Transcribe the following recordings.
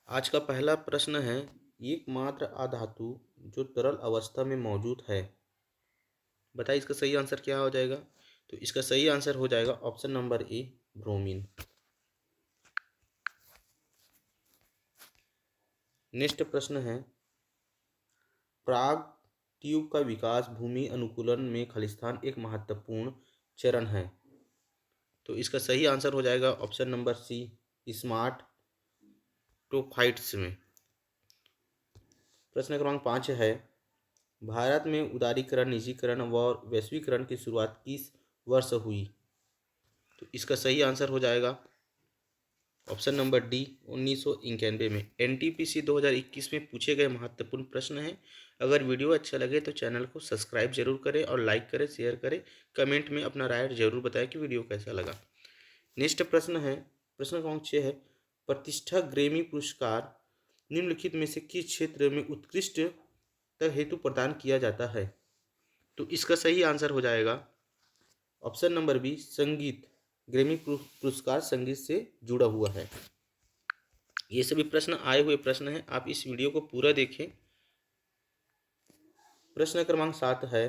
आज का पहला प्रश्न है, एकमात्र अधातु जो तरल अवस्था में मौजूद है। बताइए इसका सही आंसर क्या हो जाएगा। तो इसका सही आंसर हो जाएगा option number A, bromine. Next प्रश्न है, प्राग ट्यूब का विकास भूमि अनुकूलन में खलिस्तान एक महत्वपूर्ण चरण है। तो इसका सही आंसर हो जाएगा ऑप्शन नंबर सी, स्मार्ट टोफाइट्स में। प्रश्न क्रमांक 5 है, भारत में उदारीकरण, निजीकरण व वैश्वीकरण की शुरुआत किस वर्ष हुई। तो इसका सही आंसर हो जाएगा ऑप्शन नंबर डी, 1991 में। एनटीपीसी 2021 में पूछे गए महत्वपूर्ण प्रश्न हैं। अगर वीडियो अच्छा लगे तो चैनल को सब्सक्राइब जरूर करें और लाइक करें, शेयर करें, कमेंट में अपना राय जरूर बताएं कि वीडियो कैसा लगा। नेक्स्ट प्रश्न है, प्रश्न क्रमांक 6 है, प्रतिष्ठा ग्रैमी पुरस्कार निम्नलिखित में से किस क्षेत्र में उत्कृष्ट हेतु प्रदान किया जाता है। तो इसका सही आंसर हो जाएगा ऑप्शन नंबर बी, संगीत। ग्रैमी पुरस्कार संगीत से जुड़ा हुआ है। ये सभी प्रश्न आए हुए प्रश्न हैं, आप इस वीडियो को पूरा देखें। प्रश्न क्रमांक 7 है,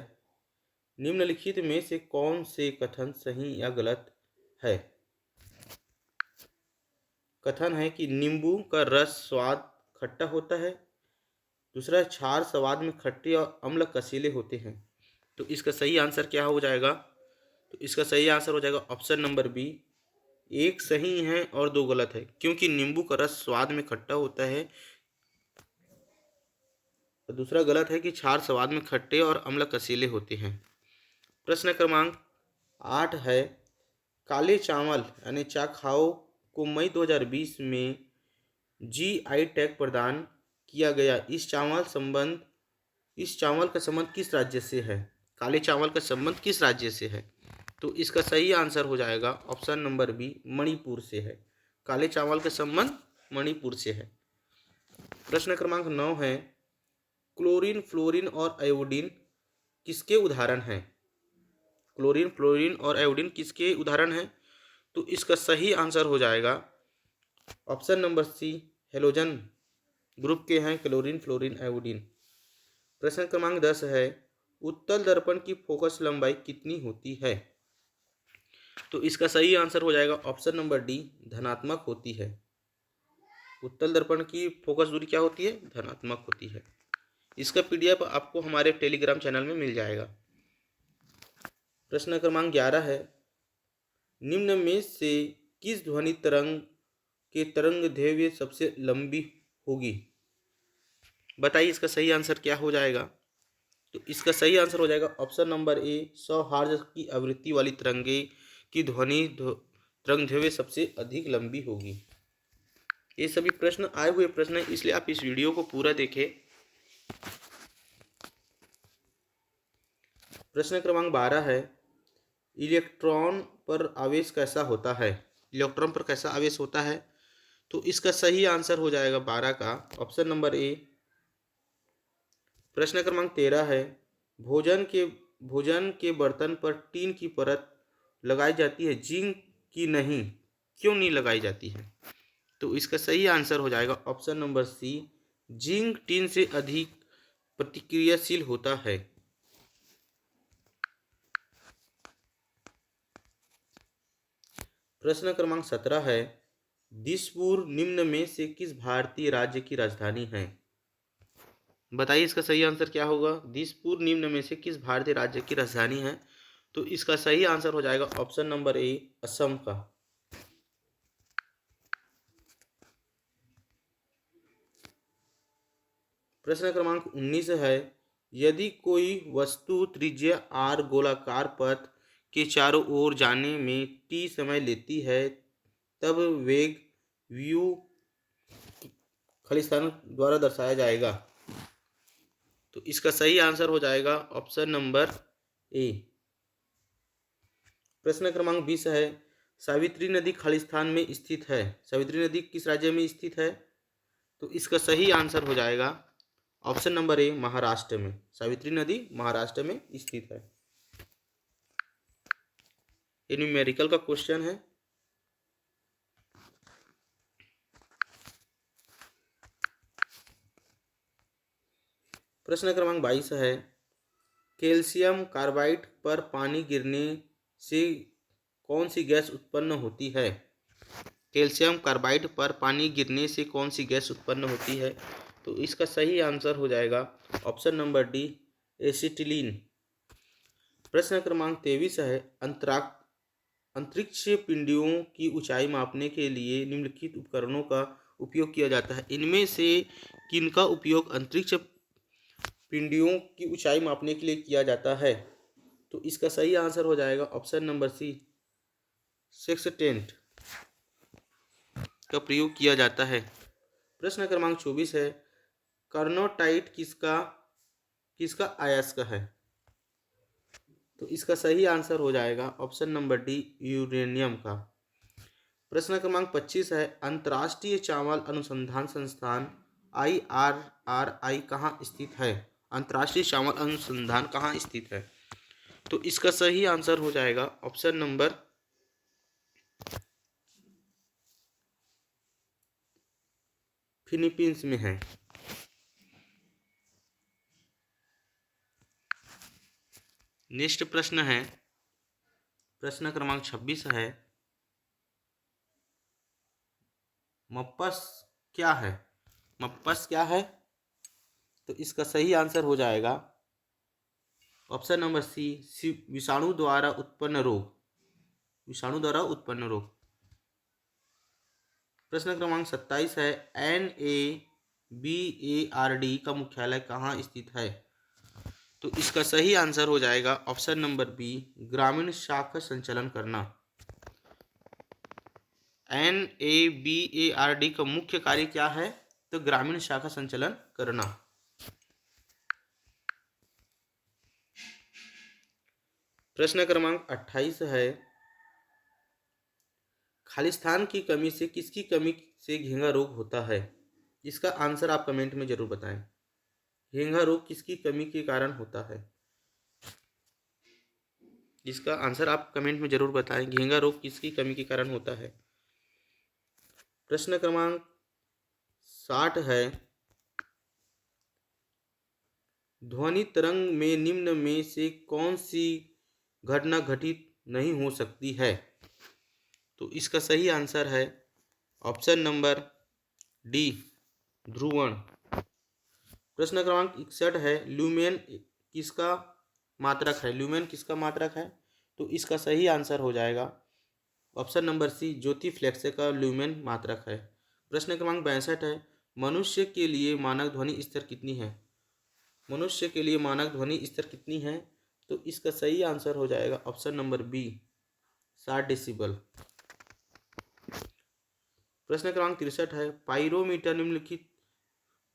निम्नलिखित में से कौन से कथन सही या गलत है। कथन है कि नींबू का रस स्वाद खट्टा होता है। दूसरा, क्षार स्वाद में खट्टे और अम्ल कसीले होते हैं। तो इसका सही आंसर क्या हो जाएगा। तो इसका सही आंसर हो जाएगा ऑप्शन नंबर बी, एक सही है और दो गलत है, क्योंकि नींबू का रस स्वाद में खट्टा होता है। और दूसरा गलत है कि क्षार स्वाद में खट्टे और अम्ल कसीले होते हैं। प्रश्न क्रमांक 8 है, काले चावल यानी चाखाओ को मई 2020 में जीआई टैग प्रदान किया गया। इस चावल का संबंध किस राज्य से है। काले चावल का संबंध किस राज्य से है। तो इसका सही आंसर हो जाएगा ऑप्शन नंबर बी, मणिपुर से है। काले चावल का संबंध मणिपुर से है। प्रश्न क्रमांक 9 है, क्लोरीन, फ्लोरीन और आयोडीन किसके उदाहरण हैं। क्लोरीन, फ्लोरीन और आयोडीन किसके उदाहरण हैं। तो इसका सही आंसर हो जाएगा option number C, halogen group के हैं क्लोरीन, फ्लोरीन, आयोडीन। प्रश्न क्रमांक 10 है, उत्तल दर्पण की फोकस लंबाई कितनी होती है। तो इसका सही आंसर हो जाएगा ऑप्शन नंबर डी, धनात्मक होती है। उत्तल दर्पण की फोकस दूरी क्या होती है, धनात्मक होती है। इसका पीडीएफ आपको हमारे टेलीग्राम चैनल में मिल जाएगा। प्रश्न क्रमांक 11 है, निम्न में से किस ध्वनि तरंग के तरंग दैर्घ्य सबसे लंबी होगी। बताइए इसका सही आंसर क्या हो जाएगा। तो इसका सही आंसर हो जाएगा ऑप्शन नंबर ए, 100 हर्ट्ज की आवृत्ति वाली तरंगे की ध्वनि तरंग दैर्घ्य सबसे अधिक लंबी होगी। ये सभी प्रश्न आए हुए प्रश्न हैं, इसलिए आप इस वीडियो को पूरा देखें। प्रश्न क्रमांक 12 है, इलेक्ट्रॉन पर आवेश कैसा होता है। इलेक्ट्रॉन पर कैसा आवेश होता है। तो इसका सही आंसर हो जाएगा 12 का ऑप्शन नंबर ए। प्रश्न क्रमांक 13 है, भोजन के बर्तन पर टीन की परत लगाई जाती है, जिंक की नहीं, क्यों नहीं लगाई जाती है। तो इसका सही आंसर हो जाएगा option number C, zinc tin से अधिक प्रतिक्रियाशील होता है। प्रश्न क्रमांक 17 है, दिसपुर निम्न में से किस भारतीय राज्य की राजधानी है। बताइए इसका सही आंसर क्या होगा। दिसपुर निम्न में से किस भारतीय राज्य की राजधानी है। तो इसका सही आंसर हो जाएगा ऑप्शन नंबर ए, असम का। प्रश्न क्रमांक 19 है, यदि कोई वस्तु त्रिज्या r गोलाकार पथ के चारों ओर जाने में t समय लेती है, तब वेग v खालिस्तान द्वारा दर्शाया जाएगा। तो इसका सही आंसर हो जाएगा ऑप्शन नंबर ए। प्रश्न क्रमांक 20 है, सावित्री नदी खालिस्तान में स्थित है। सावित्री नदी किस राज्य में स्थित है। तो इसका सही आंसर हो जाएगा ऑप्शन नंबर ए, महाराष्ट्र में। सावित्री नदी महाराष्ट्र में स्थित है। ये न्यूमेरिकल का क्वेश्चन है। प्रश्न क्रमांक 22 है, कैल्शियम कार्बाइड पर पानी गिरने से कौन सी गैस उत्पन्न होती है? कैल्शियम कार्बाइड पर पानी गिरने से कौन सी गैस उत्पन्न होती है? तो इसका सही आंसर हो जाएगा ऑप्शन नंबर डी, एसिटिलीन। प्रश्न क्रमांक 23 है, अंतरिक्ष पिंडियों की ऊंचाई मापने के लिए निम्नलिखित उपकरणों का उपयोग किया जाता है। इनमें से किनका उपयोग अंतरिक्ष पिंडियों की ऊंचाई मापने के लिए किया जाता है? तो इसका सही आंसर हो जाएगा ऑप्शन नंबर सी, सेक्सटेंट का प्रयोग किया जाता है। प्रश्न क्रमांक 24 है, कार्नोटाइट किसका किसका अयस्क है? तो इसका सही आंसर हो जाएगा ऑप्शन नंबर डी, यूरेनियम का। प्रश्न क्रमांक 25 है, अंतर्राष्ट्रीय चावल अनुसंधान संस्थान IRRI कहाँ स्थित है? अंतर्राष्ट्रीय चावल अनुसंधान कहाँ स्थित है? तो इसका सही आंसर हो जाएगा ऑप्शन नंबर फिलीपींस में है। नेक्स्ट प्रश्न है, प्रश्न क्रमांक 26 है, मप्पस क्या है? मप्पस क्या है? तो इसका सही आंसर हो जाएगा ऑप्शन नंबर सी, विषाणु द्वारा उत्पन्न रोग। विषाणु द्वारा उत्पन्न रोग। प्रश्न क्रमांक 27 है, NABARD का मुख्यालय कहाँ स्थित है? तो इसका सही आंसर हो जाएगा ऑप्शन नंबर बी, ग्रामीण शाखा संचालन करना। NABARD का मुख्य कार्य क्या है? तो ग्रामीण शाखा संचालन करना। प्रश्न क्रमांक 28 है, खालिस्तान की कमी से किसकी कमी से घेंघा रोग होता है? इसका आंसर आप कमेंट में जरूर बताएं। घेंघा रोग किसकी कमी के कारण होता है? इसका आंसर आप कमेंट में जरूर बताएं, घेंघा रोग किसकी कमी के कारण होता है। प्रश्न क्रमांक 60 है, ध्वनि तरंग में निम्न में से कौन सी घटना घटित नहीं हो सकती है? तो इसका सही आंसर है ऑप्शन नंबर डी, ध्रुवण। प्रश्न क्रमांक 61 है, ल्यूमेन किसका मात्रक है? ल्यूमेन किसका मात्रक है? तो इसका सही आंसर हो जाएगा ऑप्शन नंबर सी, ज्योतिफ्लेक्स का ल्यूमेन मात्रक है। प्रश्न क्रमांक 62 है, मनुष्य के लिए मानक ध्वनि स्तर कितनी है? मनुष्य के लिए मानक ध्वनि स्तर कितनी है? तो इसका सही आंसर हो जाएगा ऑप्शन नंबर बी, 60 डेसिबल। प्रश्न क्रमांक 63 है, पाइरोमीटर निम्नलिखित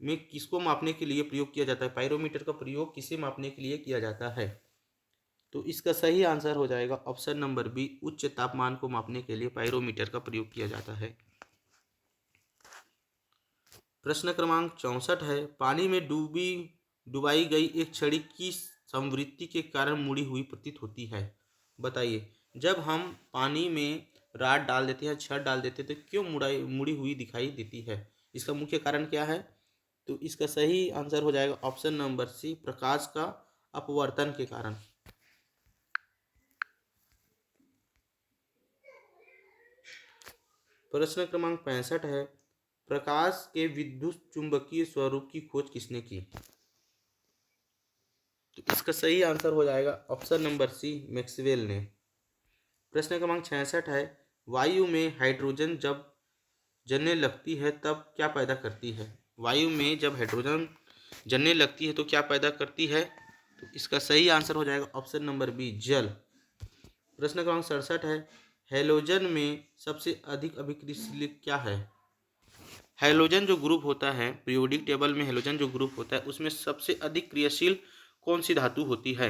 में किसको मापने के लिए प्रयोग किया जाता है? पाइरोमीटर का प्रयोग किसे मापने के लिए किया जाता है? तो इसका सही आंसर हो जाएगा ऑप्शन नंबर बी, उच्च तापमान को मापने के लिए पाइरोमीटर का प्रयोग किया जाता है। प्रश्न क्रमांक 64 है, पानी में डुबाई गई एक छड़ी किस संवृत्ति के कारण मुड़ी हुई प्रतीत होती है? बताइए। जब हम पानी में राड डाल देते हैं, छड़ डाल देते हैं, तो क्यों मुड़ी हुई दिखाई देती है? इसका मुख्य कारण क्या है? तो इसका सही आंसर हो जाएगा ऑप्शन नंबर सी, प्रकाश का अपवर्तन के कारण। प्रश्न क्रमांक 65 है, प्रकाश के विद्युत चुंबकीय स्वरूप की खोज किसने की? तो इसका सही आंसर हो जाएगा ऑप्शन नंबर सी, मैक्सवेल ने। प्रश्न क्रमांक 66 है, वायु में हाइड्रोजन जब जलने लगती है तब क्या पैदा करती है? वायु में जब हाइड्रोजन जलने लगती है तो क्या पैदा करती है? तो इसका सही आंसर हो जाएगा ऑप्शन नंबर बी, जल। प्रश्न क्रमांक 67 है, हैलोजन में सबसे अधिक अभिक्रियाशील क्या है? हैलोजन जो ग्रुप होता है, पीरियोडिक टेबल में हैलोजन जो ग्रुप होता है, उसमें सबसे अधिक क्रियाशील कौन सी धातु होती है?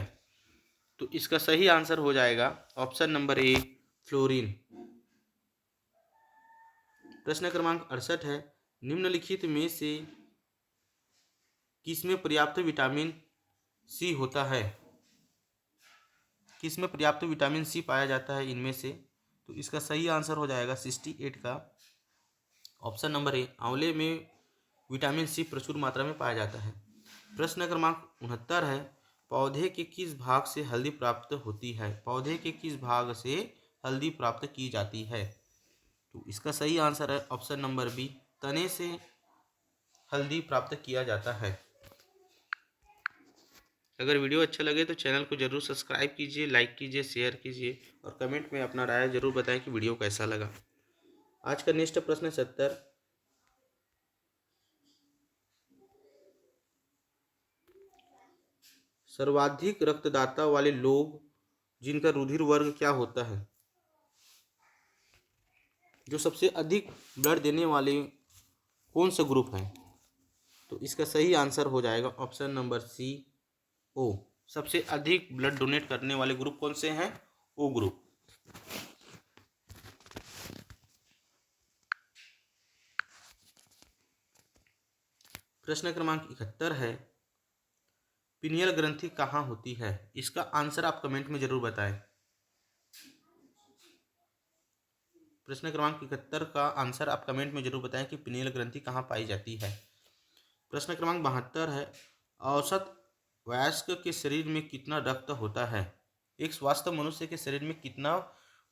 तो इसका सही आंसर हो जाएगा ऑप्शन नंबर ए, फ्लोरीन। प्रश्न क्रमांक 68 है, निम्नलिखित में से किसमें पर्याप्त विटामिन सी होता है? किसमें पर्याप्त विटामिन सी पाया जाता है इनमें से? तो इसका सही आंसर हो जाएगा 68 का ऑप्शन नंबर ए, आंवले में विटामिन सी प्रचुर मात्रा में पाया जाता है। प्रश्न क्रमांक 69 है, पौधे के किस भाग से हल्दी प्राप्त होती है? पौधे के किस भाग से हल्दी प्राप्त की जाती है? तो इसका सही आंसर है ऑप्शन नंबर बी, तने से हल्दी प्राप्त किया जाता है। अगर वीडियो अच्छा लगे तो चैनल को जरूर सब्सक्राइब कीजिए, लाइक कीजिए, शेयर कीजिए और कमेंट में अपना राय जरूर बताएं कि वीडियो कैसा लगा। आज का नेक्स्ट प्रश्न 70, सर्वाधिक रक्तदाता वाले लोग जिनका रुधिर वर्ग क्या होता है? जो सबसे अधिक ब्लड देने वाले कौन सा ग्रुप है? तो इसका सही आंसर हो जाएगा ऑप्शन नंबर सी, ओ। सबसे अधिक ब्लड डोनेट करने वाले ग्रुप कौन से हैं? O group. प्रश्न क्रमांक 71 है, पिनियल ग्रंथि कहाँ होती है? इसका आंसर आप कमेंट में जरूर बताएं। प्रश्न क्रमांक 71 का आंसर आप कमेंट में जरूर बताएं कि पिनियल ग्रंथि कहाँ पाई जाती है। प्रश्न क्रमांक 72 है, औसत वयस्क के शरीर में कितना रक्त होता है? एक स्वस्थ मनुष्य के शरीर में कितना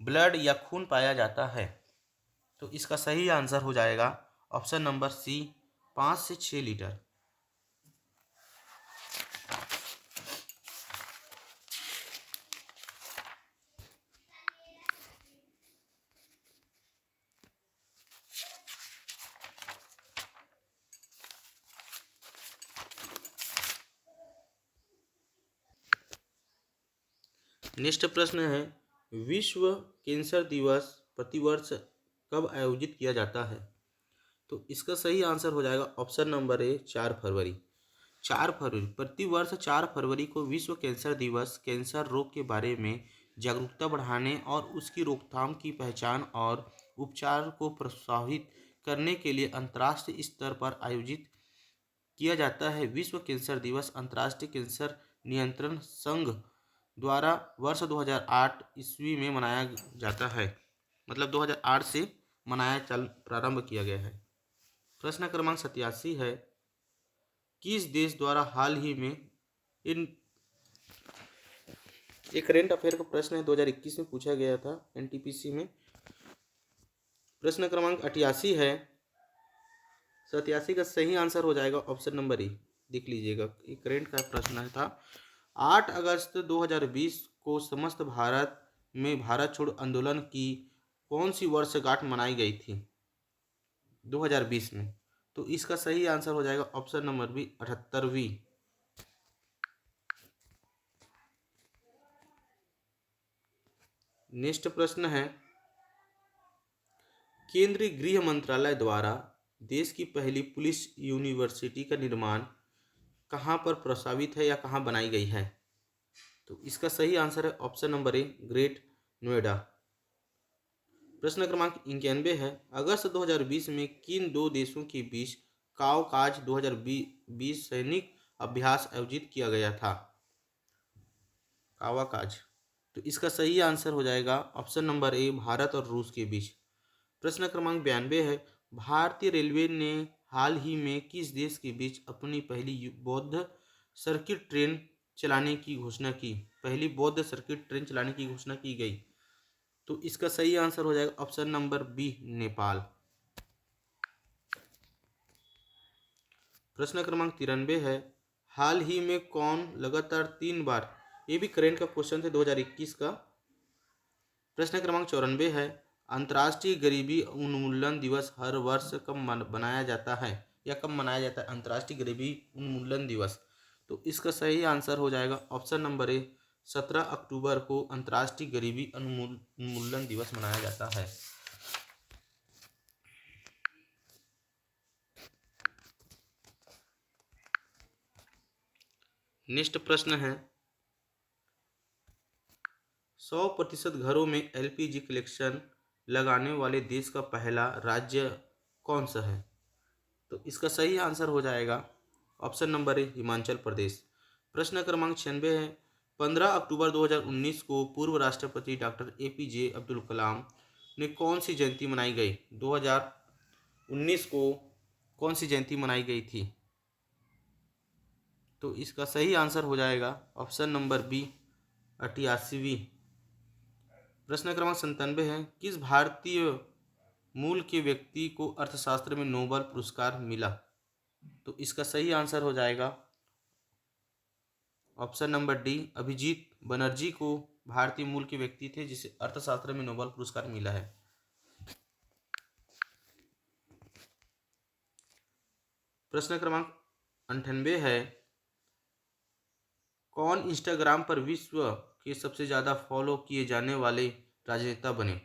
ब्लड या खून पाया जाता है? तो इसका सही आंसर हो जाएगा ऑप्शन नंबर सी, 5 से 6 लीटर। नेक्स्ट प्रश्न है, विश्व कैंसर दिवस प्रतिवर्ष कब आयोजित किया जाता है? तो इसका सही आंसर हो जाएगा ऑप्शन नंबर ए, 4 फरवरी। 4 फरवरी, प्रतिवर्ष 4 फरवरी को विश्व कैंसर दिवस कैंसर रोग के बारे में जागरूकता बढ़ाने और उसकी रोकथाम की पहचान और उपचार को प्रोत्साहित करने के लिए अंतर्राष्ट्रीय स्तर पर आयोजित किया जाता है। विश्व कैंसर दिवस अंतर्राष्ट्रीय कैंसर नियंत्रण संघ द्वारा वर्ष 2008 ईस्वी में मनाया जाता है, मतलब 2008 से प्रारंभ किया गया है। प्रश्न क्रमांक 87 है, किस देश द्वारा हाल ही में इन एक करेंट अफेयर का प्रश्न है, 2021 में पूछा गया था एनटीपीसी में। प्रश्न क्रमांक 88 है, 87 का सही आंसर हो जाएगा ऑप्शन नंबर ए। देख लीजिएगा, एक करेंट का प्रश्न था। 8 अगस्त 2020 को समस्त भारत में भारत छोड़ो आंदोलन की कौन सी वर्षगांठ मनाई गई थी 2020 में? तो इसका सही आंसर हो जाएगा ऑप्शन नंबर बी, 78वीं। नेक्स्ट प्रश्न है, केंद्रीय गृह मंत्रालय द्वारा देश की पहली पुलिस यूनिवर्सिटी का निर्माण कहाँ पर प्रस्तावित है या कहाँ बनाई गई है? तो इसका सही आंसर है option number A, great Noida. प्रश्न क्रमांक 91 है, अगस्त 2020 में किन दो देशों के बीच कावकाज 2020 सैनिक अभ्यास आयोजित किया गया था? कावाकाज। तो इसका सही आंसर हो जाएगा ऑप्शन नंबर ए, भारत और रूस के बीच। प्रश्न क्रमांक 92 है, भारतीय रेलवे ने हाल ही में किस देश के बीच अपनी पहली बौद्ध सर्किट ट्रेन चलाने की घोषणा की? पहली बौद्ध सर्किट ट्रेन चलाने की घोषणा की गई। तो इसका सही आंसर हो जाएगा ऑप्शन नंबर बी, नेपाल। प्रश्न क्रमांक 93 है, हाल ही में कौन लगातार 3 बार, ये भी करेंट का क्वेश्चन थे 2021 का। प्रश्न क्रमांक 94 है, अंतर्राष्ट्रीय गरीबी उन्मूलन दिवस हर वर्ष कब बनाया जाता है या कब मनाया जाता है अंतर्राष्ट्रीय गरीबी उन्मूलन दिवस? तो इसका सही आंसर हो जाएगा ऑप्शन नंबर ए, 17 अक्टूबर को अंतर्राष्ट्रीय गरीबी उन्मूलन दिवस मनाया जाता है। नेक्स्ट प्रश्न है, 100% घरों में एलपीजी कनेक्शन लगाने वाले देश का पहला राज्य कौन सा है? तो इसका सही आंसर हो जाएगा option number A, Himachal Pradesh. प्रश्न क्रमांक 96 है, 15 अक्टूबर 2019 को पूर्व राष्ट्रपति डॉक्टर एपीजे अब्दुल कलाम ने कौन सी जयंती मनाई गई? 2019 को कौन सी जयंती मनाई गई थी? तो इसका सही आंसर हो जाएगा ऑप्शन नंबर बी 88वीं। प्रश्न क्रमांक 97 है, किस भारतीय मूल के व्यक्ति को अर्थशास्त्र में नोबेल पुरस्कार मिला? तो इसका सही आंसर हो जाएगा option number D, Abhijit Banerjee को भारतीय मूल के व्यक्ति थे जिसे अर्थशास्त्र में नोबेल पुरस्कार मिला है। प्रश्न क्रमांक 98 है, कौन इंस्टाग्राम पर विश्व के सबसे ज़्यादा फॉलो किए जाने वाले राजनेता बने?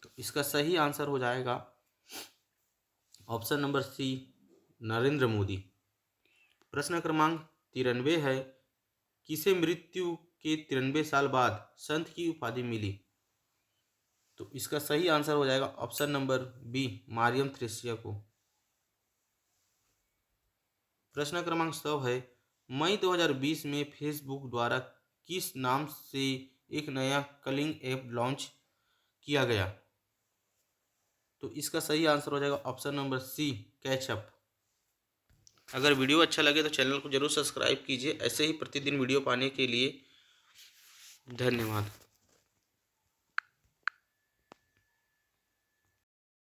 तो इसका सही आंसर हो जाएगा option number C, Narendra Modi. प्रश्न क्रमांक 93 है, किसे मृत्यु के 93 साल बाद संत की उपाधि मिली? तो इसका सही आंसर हो जाएगा ऑप्शन नंबर बी, मारियम थ्रेसिया को। प्रश्न क्रमांक 100 है, मई 2020 में फेसबुक द्वारा किस नाम से एक नया कलिंग ऐप लॉन्च किया गया? तो इसका सही आंसर हो जाएगा ऑप्शन नंबर सी, कैचअप। अगर वीडियो अच्छा लगे तो चैनल को जरूर सब्सक्राइब कीजिए। ऐसे ही प्रतिदिन वीडियो पाने के लिए धन्यवाद।